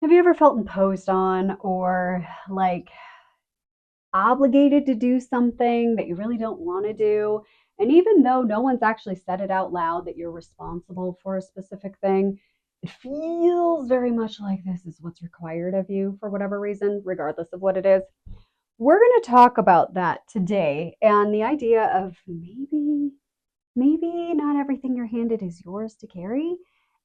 Have you ever felt imposed on or like obligated to do something that you really don't want to do? And even though no one's actually said it out loud that you're responsible for a specific thing, it feels very much like this is what's required of you for whatever reason, regardless of what it is. We're going to talk about that today and the idea of maybe not everything you're handed is yours to carry,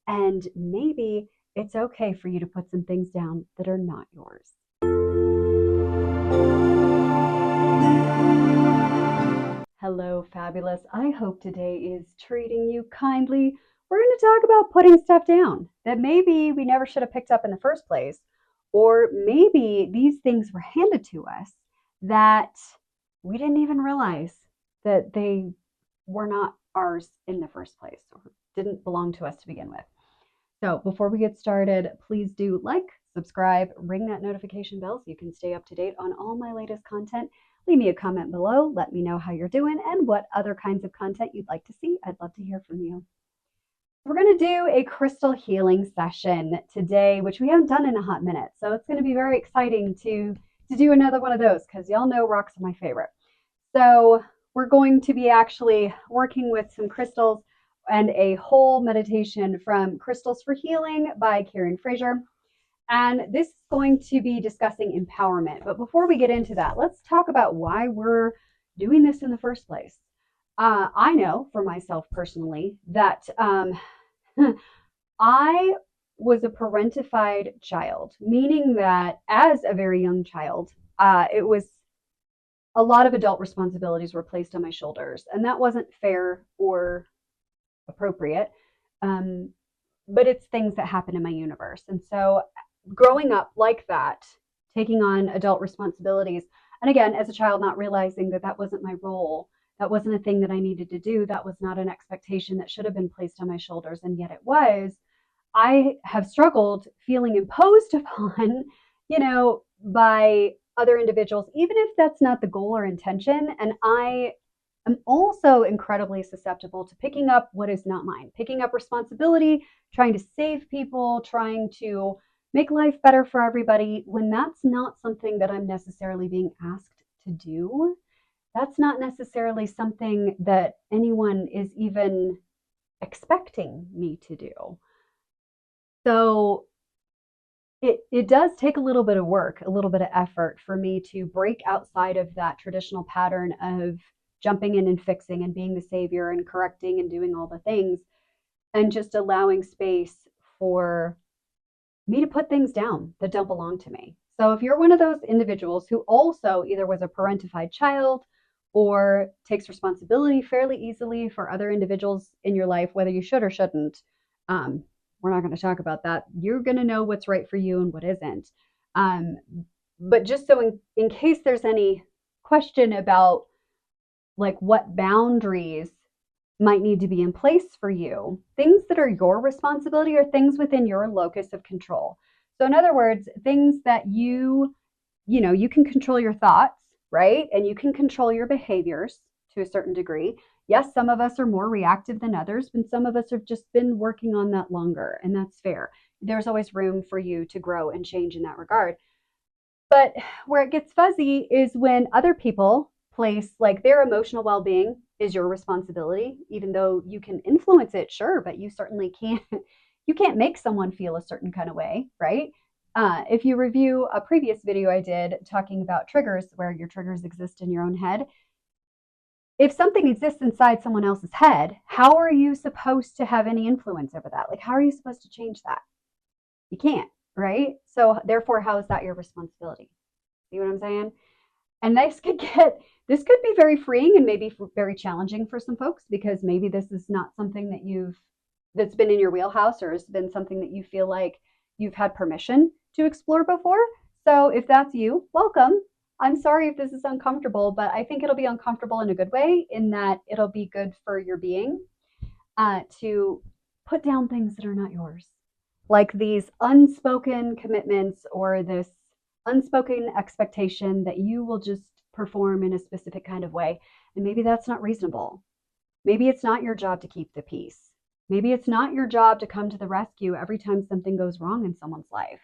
and maybe it's okay for you to put some things down that are not yours. Hello, fabulous. I hope today is treating you kindly. We're going to talk about putting stuff down that maybe we never should have picked up in the first place, or maybe these things were handed to us that we didn't even realize that they were not ours in the first place or didn't belong to us to begin with. So before we get started, please do like, subscribe, ring that notification bell so you can stay up to date on all my latest content. Leave me a comment below. Let me know how you're doing and what other kinds of content you'd like to see. I'd love to hear from you. We're going to do a crystal healing session today, which we haven't done in a hot minute. So it's going to be very exciting to do another one of those because y'all know rocks are my favorite. So we're going to be actually working with some crystals and a whole meditation from Crystals for Healing by Karen Fraser. And this is going to be discussing empowerment. But before we get into that, let's talk about why we're doing this in the first place. I know for myself personally that I was a parentified child, meaning that as a very young child, it was a lot of adult responsibilities were placed on my shoulders, and that wasn't fair or appropriate. But it's things that happen in my universe. And so growing up like that, taking on adult responsibilities, and again, as a child, not realizing that that wasn't my role, that wasn't a thing that I needed to do, that was not an expectation that should have been placed on my shoulders, and yet it was. I have struggled feeling imposed upon, by other individuals, even if that's not the goal or intention. And I am also incredibly susceptible to picking up what is not mine, picking up responsibility, trying to save people, trying to make life better for everybody when that's not something that I'm necessarily being asked to do. That's not necessarily something that anyone is even expecting me to do. So it does take a little bit of work, a little bit of effort for me to break outside of that traditional pattern of jumping in and fixing and being the savior and correcting and doing all the things, and just allowing space for me to put things down that don't belong to me. So if you're one of those individuals who also either was a parentified child or takes responsibility fairly easily for other individuals in your life, whether you should or shouldn't, we're not going to talk about that. You're going to know what's right for you and what isn't. But just so in case there's any question about like what boundaries might need to be in place for you, things that are your responsibility are things within your locus of control. So in other words, things that you can control your thoughts, right? And you can control your behaviors to a certain degree. Yes, some of us are more reactive than others, but some of us have just been working on that longer, and that's fair. There's always room for you to grow and change in that regard. But where it gets fuzzy is when other people place like their emotional well-being is your responsibility, even though you can influence it, sure, but you certainly can't you can't make someone feel a certain kind of way, right? If you review a previous video I did talking about triggers, where your triggers exist in your own head, if something exists inside someone else's head, how are you supposed to have any influence over that? Like, how are you supposed to change that? You can't, right? So therefore, how is that your responsibility? See what I'm saying? And this could be very freeing and maybe very challenging for some folks, because maybe this is not something that's been in your wheelhouse, or has been something that you feel like you've had permission to explore before. So if that's you, welcome. I'm sorry if this is uncomfortable, but I think it'll be uncomfortable in a good way, in that it'll be good for your being to put down things that are not yours, like these unspoken commitments or this unspoken expectation that you will just perform in a specific kind of way. And maybe that's not reasonable. Maybe it's not your job to keep the peace. Maybe it's not your job to come to the rescue every time something goes wrong in someone's life.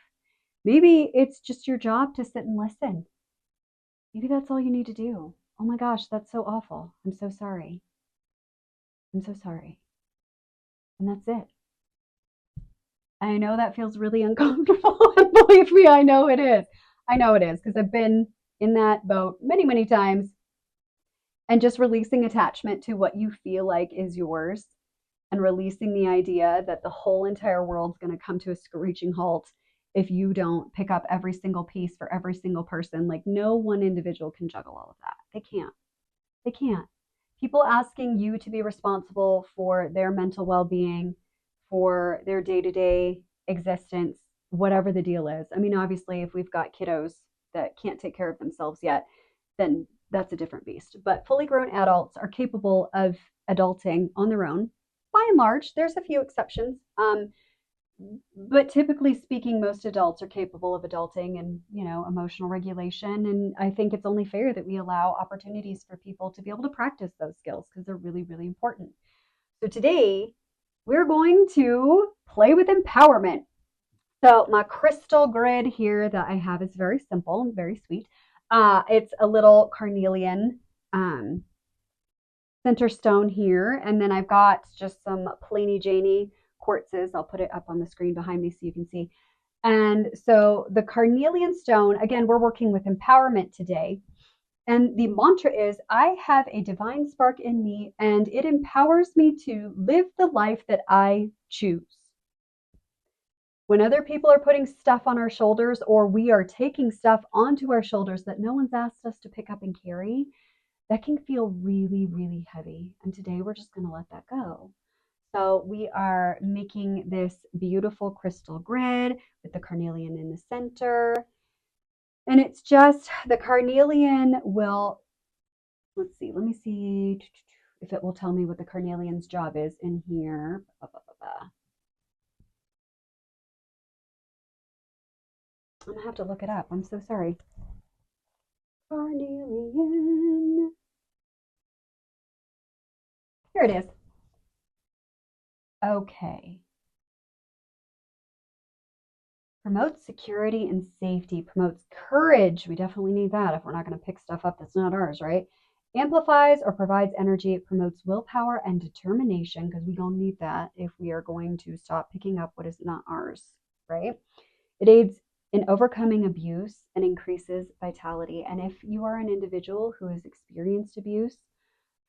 Maybe it's just your job to sit and listen. Maybe that's all you need to do. Oh my gosh, that's so awful. I'm so sorry. I'm so sorry. And that's it. I know that feels really uncomfortable. And believe me, I know it is. I know it is because I've been in that boat many, many times. And just releasing attachment to what you feel like is yours and releasing the idea that the whole entire world's going to come to a screeching halt if you don't pick up every single piece for every single person. Like, no one individual can juggle all of that. They can't. They can't. People asking you to be responsible for their mental well being, for their day to day existence, whatever the deal is. I mean, obviously, if we've got kiddos that can't take care of themselves yet, then that's a different beast. But fully grown adults are capable of adulting on their own. By and large, there's a few exceptions. But typically speaking, most adults are capable of adulting and, emotional regulation. And I think it's only fair that we allow opportunities for people to be able to practice those skills because they're really, really important. So today, we're going to play with empowerment. So my crystal grid here that I have is very simple and very sweet. It's a little carnelian um, center stone here, and then I've got just some plainy Janie quartzes. I'll put it up on the screen behind me so you can see. And so the carnelian stone, again, we're working with empowerment today. And the mantra is, I have a divine spark in me, and it empowers me to live the life that I choose. When other people are putting stuff on our shoulders, or we are taking stuff onto our shoulders that no one's asked us to pick up and carry, that can feel really, really heavy. And today we're just going to let that go. So we are making this beautiful crystal grid with the carnelian in the center. And it's just the carnelian will, let's see, let me see if it will tell me what the carnelian's job is in here. I'm going to have to look it up. I'm so sorry. Carnelian. Here it is. Okay. Promotes security and safety, promotes courage. We definitely need that if we're not going to pick stuff up that's not ours, right? Amplifies or provides energy. It promotes willpower and determination because we don't need that if we are going to stop picking up what is not ours, right? It aids in overcoming abuse and increases vitality. And if you are an individual who has experienced abuse,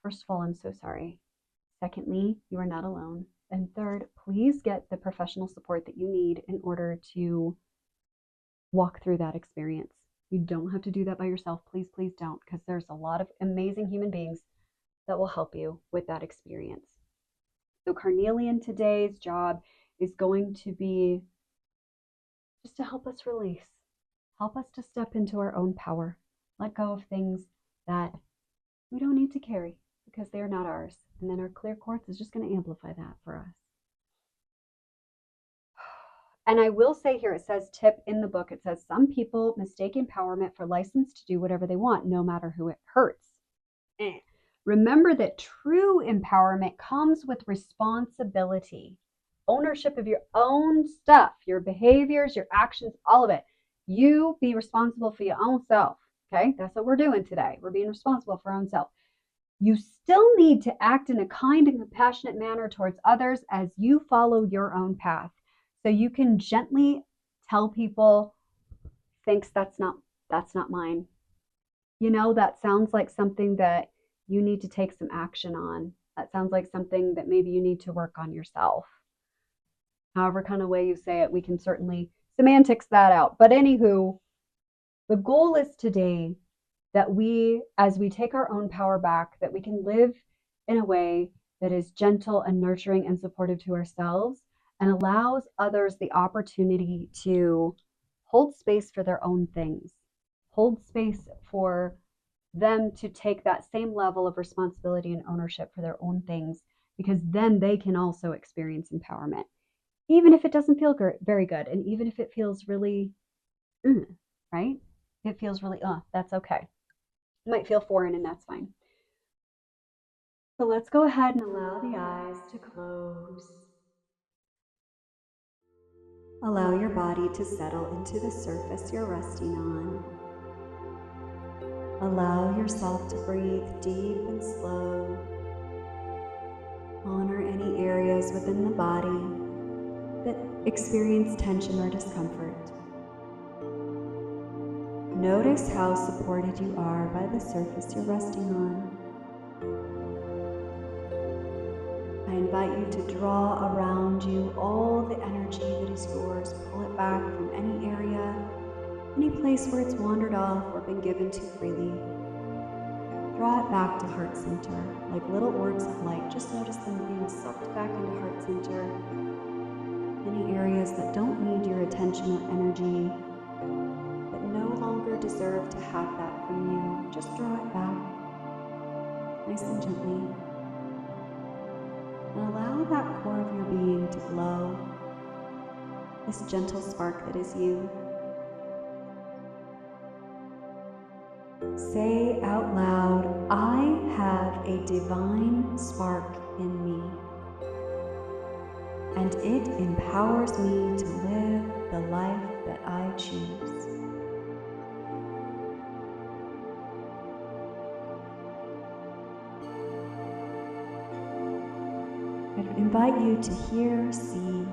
first of all, I'm so sorry. Secondly, you are not alone. And third, please get the professional support that you need in order to walk through that experience. You don't have to do that by yourself. Please, please don't, because there's a lot of amazing human beings that will help you with that experience. So, Carnelian today's job is going to be just to help us release, help us to step into our own power, let go of things that we don't need to carry because they are not ours. And then our clear quartz is just going to amplify that for us. And I will say here, it says tip in the book, it says some people mistake empowerment for license to do whatever they want, no matter who it hurts. Remember that true empowerment comes with responsibility, ownership of your own stuff, your behaviors, your actions, all of it. You be responsible for your own self. Okay, that's what we're doing today. We're being responsible for our own self. You still need to act in a kind and compassionate manner towards others as you follow your own path. So you can gently tell people, thanks, that's not mine. That sounds like something that you need to take some action on. That sounds like something that maybe you need to work on yourself. However kind of way you say it, we can certainly semantics that out. But anywho, the goal is today that we, as we take our own power back, that we can live in a way that is gentle and nurturing and supportive to ourselves and allows others the opportunity to hold space for their own things, hold space for them to take that same level of responsibility and ownership for their own things, because then they can also experience empowerment, even if it doesn't feel very good. And even if it feels really, right? It feels really, that's okay. It might feel foreign, and that's fine. So let's go ahead and allow the eyes to close. Allow your body to settle into the surface you're resting on. Allow yourself to breathe deep and slow. Honor any areas within the body that experience tension or discomfort. Notice how supported you are by the surface you're resting on. I invite you to draw around you all the energy that is yours. Pull it back from any area, any place where it's wandered off or been given too freely. Draw it back to heart center, like little orbs of light. Just notice them being sucked back into heart center. Any areas that don't need your attention or energy, that no longer deserve to have that from you, just draw it back, nice and gently. And allow that core of your being to glow, this gentle spark that is you. Say out loud, I have a divine spark in me, and it empowers me to live the life that I choose. I invite you to hear, see,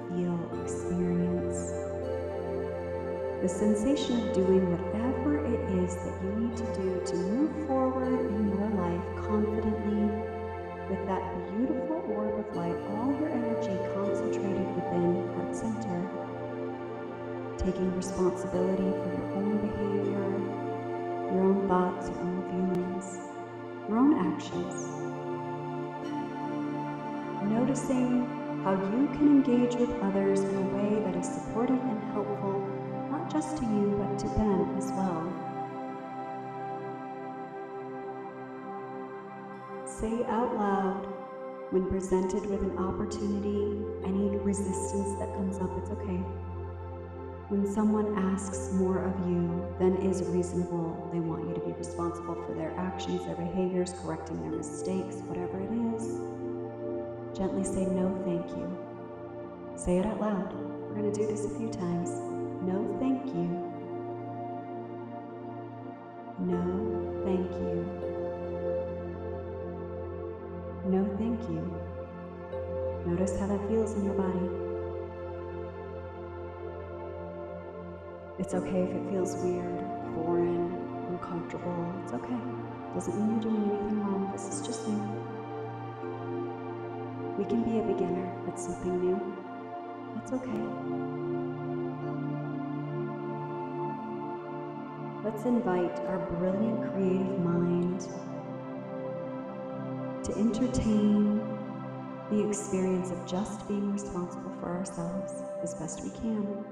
feel, experience the sensation of doing whatever it is that you need to do to move forward in your life confidently with that beautiful orb of light, all your energy concentrated within heart center, taking responsibility for your own behavior, your own thoughts, your own feelings, your own actions. Noticing how you can engage with others in a way that is supportive and helpful, not just to you, but to them as well. Say out loud, when presented with an opportunity, any resistance that comes up, it's okay. When someone asks more of you than is reasonable, they want you to be responsible for their actions, their behaviors, correcting their mistakes, whatever it is. Gently say, no, thank you. Say it out loud. We're going to do this a few times. No, thank you. No, thank you. No, thank you. Notice how that feels in your body. It's okay if it feels weird, foreign, uncomfortable. It's okay. Doesn't mean you're doing anything wrong. This is just new. We can be a beginner at something new. That's okay. Let's invite our brilliant creative mind to entertain the experience of just being responsible for ourselves as best we can.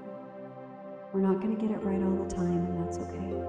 We're not going to get it right all the time, and that's okay.